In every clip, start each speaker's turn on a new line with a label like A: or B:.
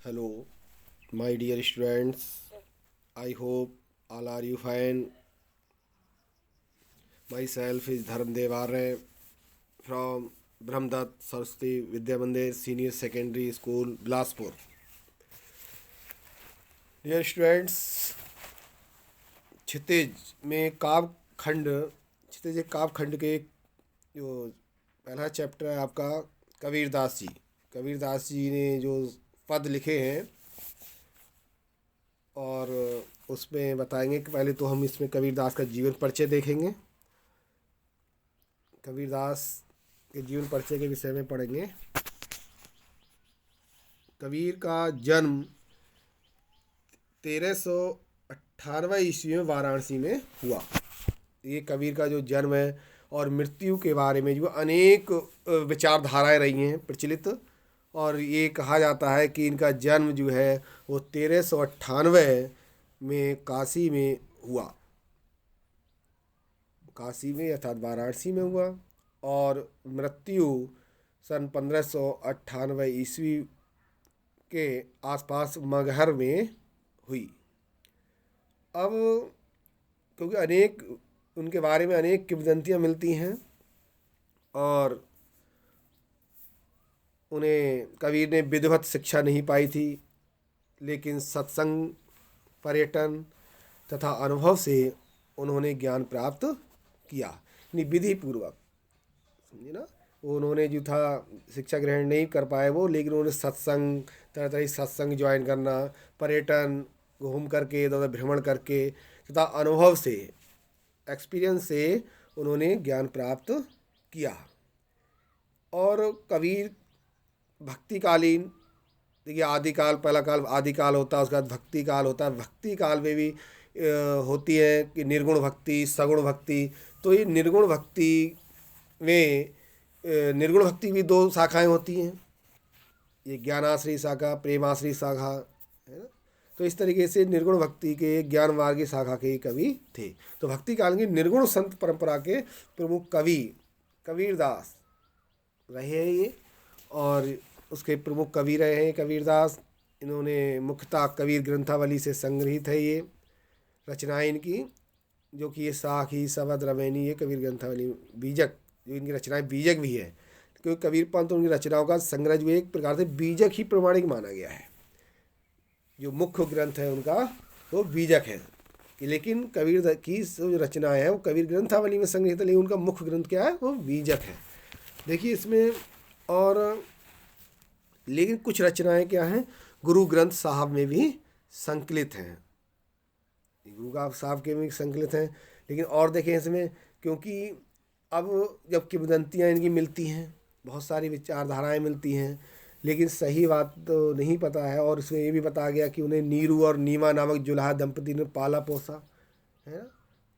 A: Hello, my dear students. I hope all are you fine. Myself is Dharmdev Arya from Brahmdat Saraswati Vidya Mandir Senior Secondary School, Bilaspur. Dear students, क्षितिज में काव्य खंड क्षितिज एक काव्य खंड के जो पहला चैप्टर है आपका कबीरदास जी ने जो पद लिखे हैं और उसमें बताएंगे कि पहले तो हम इसमें कबीरदास का जीवन परिचय देखेंगे। कबीरदास के जीवन परिचय के विषय में पढ़ेंगे। कबीर का जन्म 1398 ईस्वी में वाराणसी में हुआ। ये कबीर का जो जन्म है और मृत्यु के बारे में जो अनेक विचारधाराएं रही हैं प्रचलित, और ये कहा जाता है कि इनका जन्म जो है वो 1398 में काशी में हुआ, काशी में अर्थात वाराणसी में हुआ, और मृत्यु सन 1598 ईस्वी के आसपास मगहर में हुई। अब क्योंकि अनेक उनके बारे में अनेक किंवदंतियाँ मिलती हैं और उन्हें कबीर ने विधिवत शिक्षा नहीं पाई थी, लेकिन सत्संग, पर्यटन तथा अनुभव से उन्होंने ज्ञान प्राप्त किया, यानी विधि पूर्वक, समझे ना। उन्होंने जो था शिक्षा ग्रहण नहीं कर पाए वो, लेकिन उन्होंने सत्संग, तरह तरह की सत्संग ज्वाइन करना, पर्यटन, घूम करके इधर उधर भ्रमण करके तथा अनुभव से, एक्सपीरियंस से उन्होंने ज्ञान प्राप्त किया। और कबीर भक्तिकालीन, देखिए आदिकाल, पहला काल आदिकाल होता है, उसके बाद भक्ति काल होता है। भक्ति काल में भी होती है कि निर्गुण भक्ति, सगुण भक्ति। तो ये निर्गुण भक्ति में निर्गुण भक्ति भी दो शाखाएं होती हैं, ये ज्ञानाश्रय शाखा, प्रेमाश्रय शाखा, है ना। तो इस तरीके से निर्गुण भक्ति के ज्ञान मार्ग की शाखा के कवि थे। तो भक्ति काल की निर्गुण संत परंपरा के प्रमुख कवि कबीरदास रहे हैं ये, और उसके प्रमुख कवि रहे हैं कबीरदास। इन्होंने मुख्यतः कबीर ग्रंथावली से संग्रहित है ये रचनाएं इनकी, जो कि ये साखी, सबद, रमैनी, ये कबीर ग्रंथावली बीजक, जो इनकी रचनाएं बीजक भी है, क्योंकि कबीर पंथ उनकी रचनाओं का संग्रह जो एक प्रकार से बीजक ही प्रमाणिक माना गया है। जो मुख्य ग्रंथ है उनका वो बीजक है, कि लेकिन कबीर की जो रचनाएं हैं वो कबीर ग्रंथावली में संग्रहित है, लेकिन उनका मुख्य ग्रंथ क्या है, वो बीजक है। देखिए इसमें, और लेकिन कुछ रचनाएं क्या हैं, गुरु ग्रंथ साहब में भी संकलित हैं, गुरु ग्रंथ साहब के भी संकलित हैं। लेकिन और देखें इसमें, क्योंकि अब जब किंवदंतियाँ इनकी मिलती हैं, बहुत सारी विचारधाराएं मिलती हैं, लेकिन सही बात तो नहीं पता है। और इसमें ये भी बताया गया कि उन्हें नीरू और नीमा नामक जुलाहा दंपति ने पाला पोसा, है ना।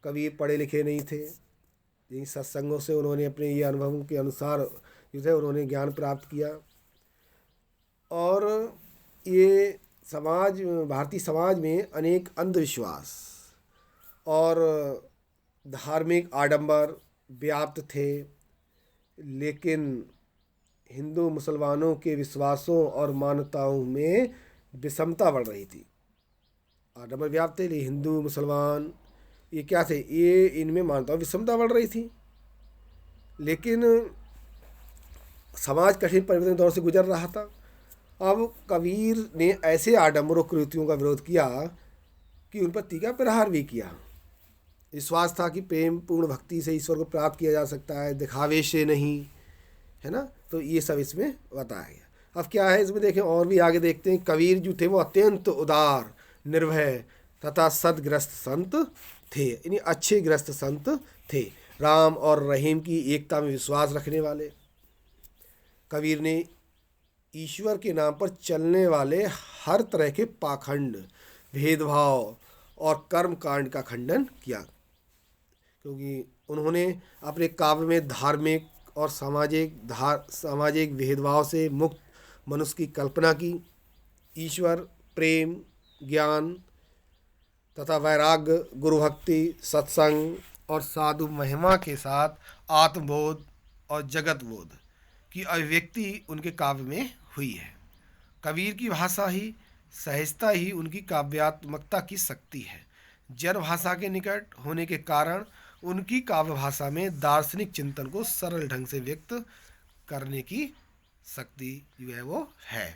A: कबीर पढ़े लिखे नहीं थे, यही सत्संगों से उन्होंने अपने ये अनुभवों के अनुसार जो है उन्होंने ज्ञान प्राप्त किया। और ये समाज, भारतीय समाज में अनेक अंधविश्वास और धार्मिक आडंबर व्याप्त थे, लेकिन हिंदू मुसलमानों के विश्वासों और मान्यताओं में विषमता बढ़ रही थी। आडंबर व्याप्त थे, लेकिन हिंदू मुसलमान ये क्या थे, ये इनमें मान्यताओं विषमता बढ़ रही थी। लेकिन समाज कठिन परिवर्तन दौर से गुजर रहा था। अब कबीर ने ऐसे आडंबरों कृतियों का विरोध किया कि उन पर तीखा प्रहार भी किया। विश्वास था कि प्रेम पूर्ण भक्ति से ईश्वर को प्राप्त किया जा सकता है, दिखावे से नहीं, है ना। तो ये सब इसमें बताया गया। अब क्या है इसमें देखें, और भी आगे देखते हैं। कबीर जो थे वो अत्यंत उदार, निर्भय तथा सदग्रस्त संत थे, यानी अच्छे ग्रस्त संत थे, राम और रहीम की एकता में विश्वास रखने वाले। कबीर ने ईश्वर के नाम पर चलने वाले हर तरह के पाखंड, भेदभाव और कर्म कांड का खंडन किया, क्योंकि उन्होंने अपने काव्य में धार्मिक और सामाजिक भेदभाव से मुक्त मनुष्य की कल्पना की। ईश्वर, प्रेम, ज्ञान तथा वैराग्य, गुरु भक्ति, सत्संग और साधु महिमा के साथ आत्मबोध और जगत बोध की अभिव्यक्ति उनके काव्य में हुई है। कबीर की भाषा ही, सहजता ही उनकी काव्यात्मकता की शक्ति है। जड़ भाषा के निकट होने के कारण उनकी काव्य भाषा में दार्शनिक चिंतन को सरल ढंग से व्यक्त करने की शक्ति जो है वो है।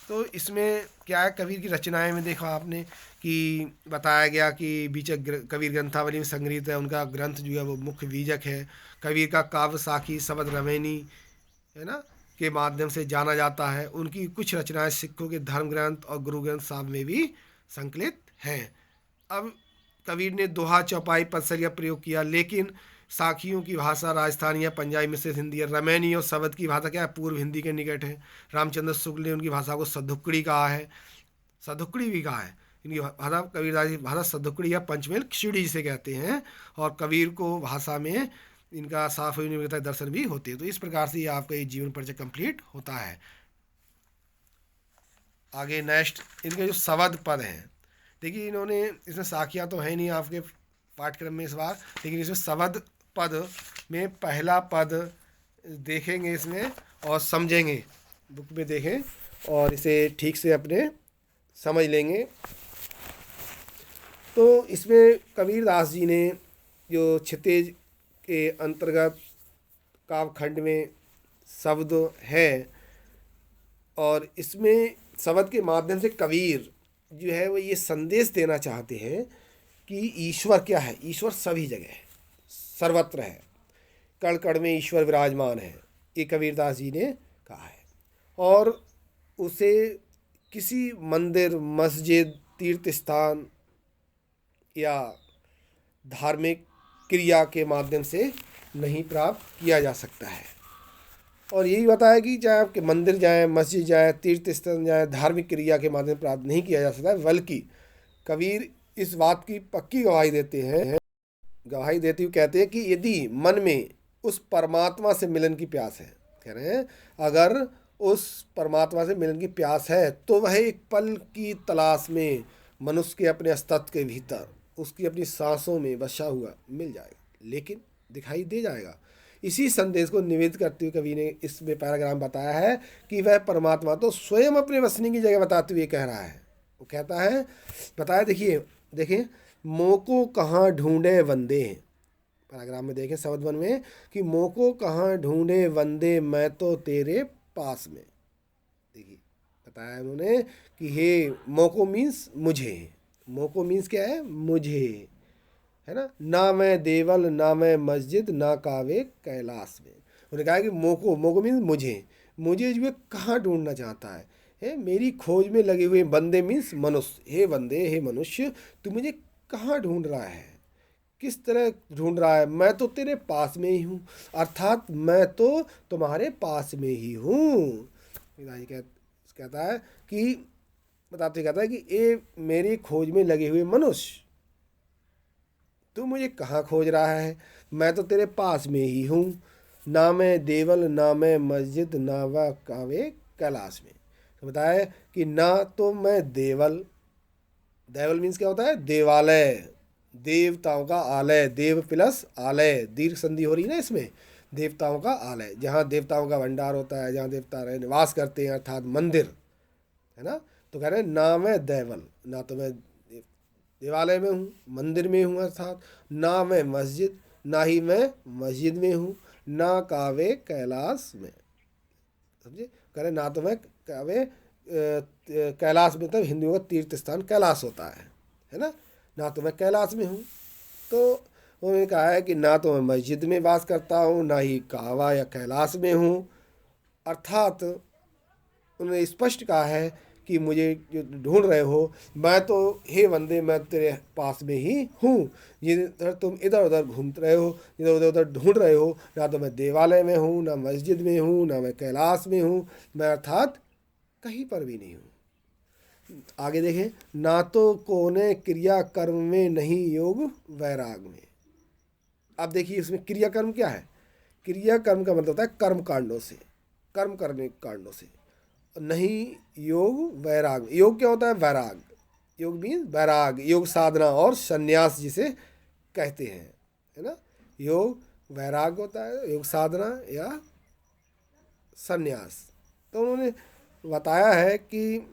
A: तो इसमें क्या है, कबीर की रचनाएं में देखा आपने कि बताया गया कि बीचक कबीर ग्रंथावली में संग्रहित है, उनका ग्रंथ जो है वो मुख्य बीजक है। कबीर का काव्य साखी, शबद रमैनी, है ना, के माध्यम से जाना जाता है। उनकी कुछ रचनाएं सिखों के धर्म ग्रंथ और गुरु ग्रंथ साहब में भी संकलित हैं। अब कबीर ने दोहा, चौपाई, पदसर का प्रयोग किया, लेकिन साखियों की भाषा राजस्थानी या पंजाबी मिश्रित हिंदी है। रमैनी और शबद की भाषा क्या है, पूर्व हिंदी के निकट है। रामचंद्र शुक्ल ने उनकी भाषा को सधुकड़ी कहा है, सधुकड़ी भी कहा है। इनकी भाषा, कबीरदास की भाषा सधुकड़ी या पंचमेल खिचड़ी जिसे कहते हैं। और कबीर को भाषा में इनका साफ दर्शन भी होते हैं। तो इस प्रकार से ये आपका ये जीवन परिचय कंप्लीट होता है। आगे नेक्स्ट इनके जो शबद पद हैं, देखिए इन्होंने, इसमें साखियाँ तो है नहीं आपके पाठ्यक्रम में इस बार, लेकिन इसमें शबद पद में पहला पद देखेंगे इसमें और समझेंगे, बुक में देखें और इसे ठीक से अपने समझ लेंगे। तो इसमें कबीरदास जी ने जो क्षितिज के अंतर्गत काव्यखंड में शब्द है, और इसमें शब्द के माध्यम से कबीर जो है वो ये संदेश देना चाहते हैं कि ईश्वर क्या है। ईश्वर सभी जगह है, सर्वत्र है, कण कण में ईश्वर विराजमान है, ये कबीरदास जी ने कहा है। और उसे किसी मंदिर, मस्जिद, तीर्थ स्थान या धार्मिक क्रिया के माध्यम से नहीं प्राप्त किया जा सकता है। और यही बताया कि चाहे आपके मंदिर जाएं, मस्जिद जाएं, तीर्थ स्थल जाएं, धार्मिक क्रिया के माध्यम से प्राप्त नहीं किया जा सकता है। बल्कि कबीर इस बात की पक्की गवाही देते हैं, गवाही देते हुए कहते हैं कि यदि मन में उस परमात्मा से मिलन की प्यास है, कह रहे हैं अगर उस परमात्मा से मिलन की प्यास है तो वह एक पल की तलाश में मनुष्य के अपने अस्तित्व के भीतर उसकी अपनी सांसों में बसा हुआ मिल जाएगा, लेकिन दिखाई दे जाएगा। इसी संदेश को निवेदित करते हुए कवि ने इसमें पैराग्राफ बताया है कि वह परमात्मा तो स्वयं अपने बसने की जगह बताते हुए कह रहा है। वो कहता है, बताया, देखिए मोको कहाँ ढूंढे वंदे, पैराग्राफ में देखें शब्द वन में कि मोको कहाँ ढूंढे वंदे मैं तो तेरे पास में। देखिए बताया उन्होंने कि हे, मोको मीन्स मुझे, मोको मीन्स क्या है, मुझे, है ना मैं देवल, ना मैं मस्जिद, ना कावे कैलाश में। उन्होंने कहा कि मोको, मोको मीन्स मुझे, मुझे जो है कहाँ ढूंढना चाहता है मेरी खोज में लगे हुए बंदे मीन्स मनुष्य, हे बंदे, हे मनुष्य, तू मुझे कहाँ ढूंढ रहा है, किस तरह ढूंढ रहा है। मैं तो तेरे पास में ही हूँ, अर्थात मैं तो तुम्हारे पास में ही हूँ। कहता है कि बताते कहता है कि ये मेरी खोज में लगे हुए मनुष्य, तू मुझे कहाँ खोज रहा है, मैं तो तेरे पास में ही हूँ। ना मैं देवल, ना मैं मस्जिद, ना वह कावे कैलाश में। तो बताया कि ना तो मैं देवल, देवल मीन्स क्या होता है, देवालय, देवताओं का आलय, देव प्लस आलय, दीर्घ संधि हो रही है ना इसमें, देवताओं का आलय, जहाँ देवताओं का भंडार होता है, जहाँ देवता रहे निवास करते हैं, अर्थात मंदिर, है ना। तो कह रहे हैं ना मैं देवल, ना तो मैं देवालय में हूँ, मंदिर में हूँ, अर्थात ना मैं मस्जिद, ना ही मैं मस्जिद में हूँ, ना कावे कैलाश में, समझे। कह रहे ना तो मैं कावे कैलाश में, तब हिंदुओं का तीर्थ स्थान कैलाश होता है ना तो मैं कैलाश में हूँ। तो उन्होंने कहा है कि ना तो मैं मस्जिद में वास करता हूँ, ना ही कावा या कैलाश में हूँ, अर्थात उन्होंने स्पष्ट कहा है कि मुझे जो ढूंढ रहे हो, मैं तो, हे बंदे, मैं तेरे पास में ही हूँ। जिधर तुम इधर उधर घूमते रहे हो, इधर उधर उधर ढूंढ रहे हो, ना तो मैं देवालय में हूँ, ना मस्जिद में हूँ, ना मैं कैलाश में हूँ, मैं अर्थात कहीं पर भी नहीं हूँ। आगे देखें, ना तो कोने क्रिया कर्म में, नहीं योग वैराग में। अब देखिए इसमें क्रिया कर्म क्या है, क्रिया कर्म का मतलब होता है कर्म कांडों से, कर्म करने कांडों से, नहीं योग वैराग। योग क्या होता है, वैराग, योग मीन्स वैराग, योग साधना और संन्यास जिसे कहते हैं, है ना। योग वैराग होता है, योग साधना या संन्यास। तो उन्होंने बताया है कि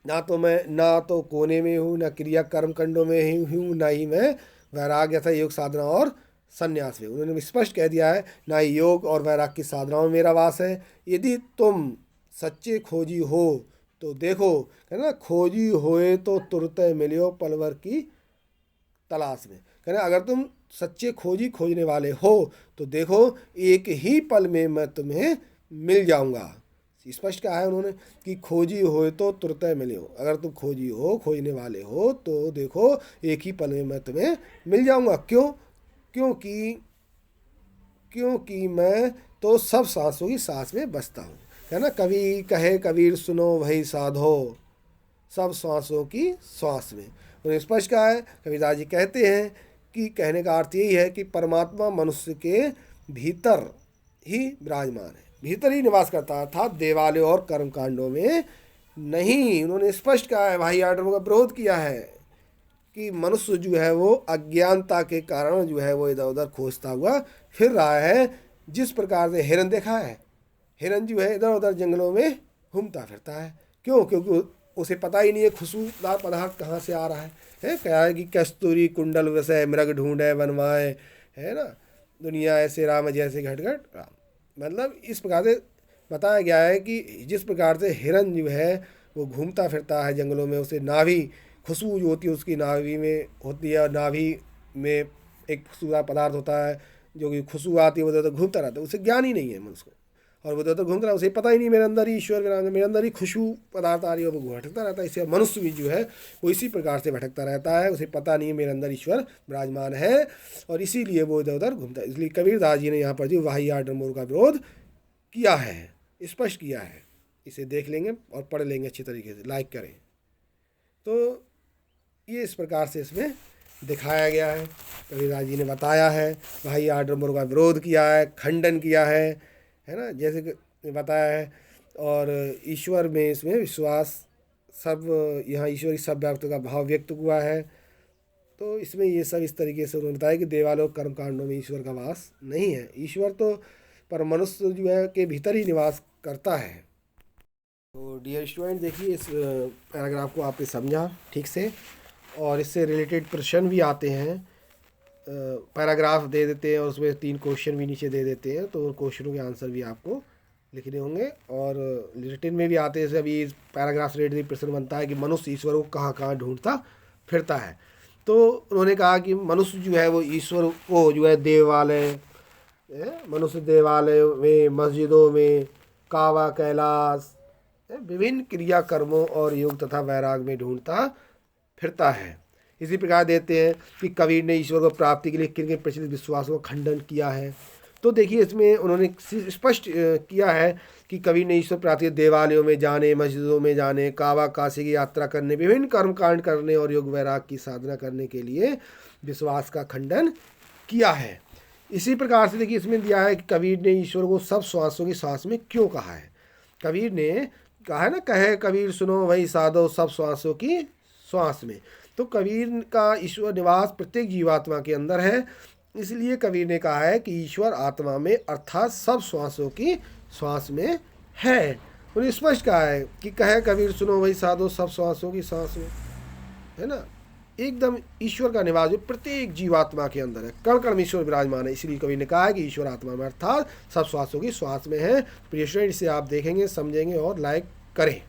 A: ना तो कोने में हूँ, ना क्रिया कर्म कांडों में ही हूँ, ना ही मैं वैराग्य था योग साधना और संन्यास में। उन्होंने स्पष्ट कह दिया है, ना ही योग और वैराग्य की साधनाओं में मेरा वास है। यदि तुम सच्चे खोजी हो तो देखो, कहना खोजी होए तो तुरत मिलियो पलवर की तलाश में। कहना अगर तुम सच्चे खोजने वाले हो तो देखो एक ही पल में मैं तुम्हें मिल जाऊंगा। स्पष्ट कहा है उन्होंने कि खोजी हो तो तुरंत मिलियो। अगर तुम खोजी हो, खोजने वाले हो तो देखो एक ही पल में मैं तुम्हें मिल जाऊंगा। क्यों? क्योंकि क्योंकि मैं तो सब सांसों की सांस में बसता हूँ। है ना, कवि कहे कबीर सुनो वही साधो, सब श्वासों की श्वास में। उन्होंने स्पष्ट कहा है, कबीरदास जी कहते हैं कि कहने का अर्थ यही है कि परमात्मा मनुष्य के भीतर ही विराजमान है, भीतर ही निवास करता है, अर्थात देवालयों और कर्मकांडों में नहीं। उन्होंने स्पष्ट कहा है, भाई आडम का विरोध किया है कि मनुष्य जो है वो अज्ञानता के कारण जो है वो इधर उधर खोजता हुआ फिर रहा है। जिस प्रकार से हिरन देखा है, हिरन जो है इधर उधर जंगलों में घूमता फिरता है। क्यों? क्योंकि उसे पता ही नहीं है खुशबूदार पदार्थ कहाँ से आ रहा है। क्या है कि कस्तूरी कुंडल वैसे मृग ढूंढे बनवाए, है ना, दुनिया ऐसे राम जैसे घट घट राम। मतलब इस प्रकार से बताया गया है कि जिस प्रकार से हिरन जो है वो घूमता फिरता है जंगलों में, उसे नाभि खुशबू जो होती है उसकी नाभि में होती है, और नाभि में एक खुशबूदार पदार्थ होता है जो कि खुशबू आती है, वो तो घूमता रहता है, उसे ज्ञान ही नहीं है मनुष्य को। और वो तो घूमता रहा, उसे पता ही नहीं मेरे अंदर ही ईश्वर विराम है, मेरे अंदर ही खुशबू पदार्थ आ रही है, वो भटकता रहता है। इससे मनुष्य भी जो है वो इसी प्रकार से भटकता रहता है, उसे पता नहीं है मेरे अंदर ईश्वर विराजमान है, और इसीलिए वो इधर उधर घूमता है। इसलिए कबीरदास जी ने यहाँ पर जो वाहियात डंबोर का विरोध किया है, स्पष्ट किया है। इसे देख लेंगे और पढ़ लेंगे अच्छी तरीके से, लाइक करें। तो ये इस प्रकार से इसमें दिखाया गया है, कबीरदास जी ने बताया है, वाहियात डंबोर का विरोध किया है, खंडन किया है ना, जैसे कि बताया है। और ईश्वर में इसमें विश्वास, सब यहाँ ईश्वर की सब व्याप्ति का भाव व्यक्त हुआ है। तो इसमें ये सब इस तरीके से उन्होंने बताया कि देवालयों कर्मकांडों में ईश्वर का वास नहीं है। ईश्वर तो पर मनुष्य जो है के भीतर ही निवास करता है। तो डियर स्टूडेंट, देखिए इस पैराग्राफ को आपने समझा ठीक से, और इससे रिलेटेड प्रश्न भी आते हैं। पैराग्राफ दे देते हैं और उसमें 3 क्वेश्चन भी नीचे दे देते हैं, तो उन क्वेश्चनों के आंसर भी आपको लिखने होंगे। और रिटन में भी आते हैं, जैसे अभी इस पैराग्राफ से रिलेटेड प्रश्न बनता है कि मनुष्य ईश्वर को कहाँ कहाँ ढूंढता फिरता है। तो उन्होंने कहा कि मनुष्य जो है वो ईश्वर को जो है देवालय, मनुष्य देवालय में, मस्जिदों में, कावा कैलाश, विभिन्न क्रिया कर्मों और योग तथा वैराग में ढूंढता फिरता है। इसी प्रकार देते हैं कि कबीर ने ईश्वर को प्राप्ति के लिए किन किन प्रचलित विश्वासों का खंडन किया है। तो देखिए इसमें उन्होंने स्पष्ट किया है कि कबीर ने ईश्वर प्राप्ति देवालयों में जाने, मस्जिदों में जाने, काबा काशी की यात्रा करने, विभिन्न कर्मकांड करने और योग वैराग की साधना करने के लिए विश्वास का खंडन किया है। इसी प्रकार से देखिए इसमें दिया है कि कबीर ने ईश्वर को सब श्वासों की सांस में क्यों कहा है। कबीर ने कहा है ना, कहे कबीर सुनो वही साधो सब श्वासों की श्वास में। तो कबीर का ईश्वर निवास प्रत्येक जीवात्मा के अंदर है, इसलिए कबीर ने कहा है कि ईश्वर आत्मा में अर्थात सब श्वासों की श्वास में है। उन्हें स्पष्ट कहा है कि कहे कबीर सुनो वही साधो सब श्वासों की सांस में, है ना, एकदम ईश्वर का निवास प्रत्येक जीवात्मा के अंदर है, कण कण में ईश्वर विराजमान है। इसलिए कबीर ने कहा है कि ईश्वर आत्मा में अर्थात सब श्वासों की श्वास में है। प्रिय स्टूडेंट, इसे आप देखेंगे, समझेंगे और लाइक करें।